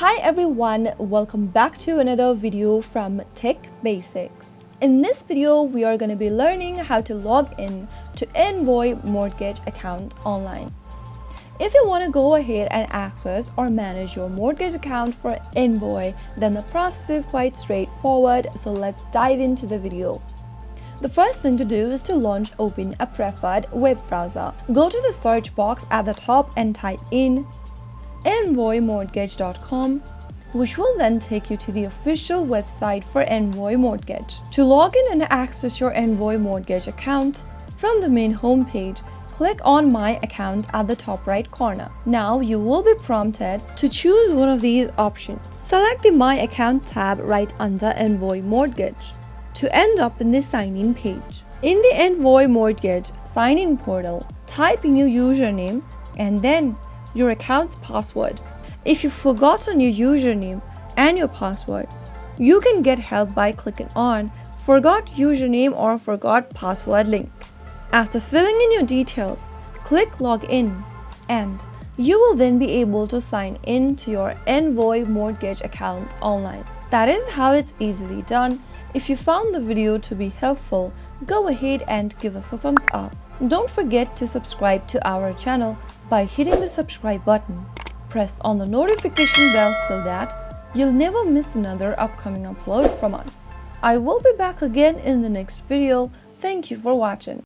Hi everyone, welcome back to another video from Tech Basics. In this video, we are going to be learning how to log in to Envoy Mortgage account online. If you want to go ahead and access or manage your mortgage account for Envoy, then the process is quite straightforward, so let's dive into the video. The first thing to do is to open a preferred web browser. Go to the search box at the top and type in envoymortgage.com, which will then take you to the official website for Envoy Mortgage. To log in and access your Envoy Mortgage account, from the main homepage, click on My Account at the top right corner. Now you will be prompted to choose one of these options. Select the My Account tab right under Envoy Mortgage to end up in the sign-in page. In the Envoy Mortgage sign-in portal, type in your username and then your account's password. If you've forgotten your username and your password, you can get help by clicking on Forgot Username or Forgot Password link. After filling in your details, click Login and you will then be able to sign in to your Envoy Mortgage account online. That is how it's easily done. If you found the video to be helpful, go ahead and give us a thumbs up. Don't forget to subscribe to our channel by hitting the subscribe button. Press on the notification bell so that you'll never miss another upcoming upload from us. I will be back again in the next video. Thank you for watching.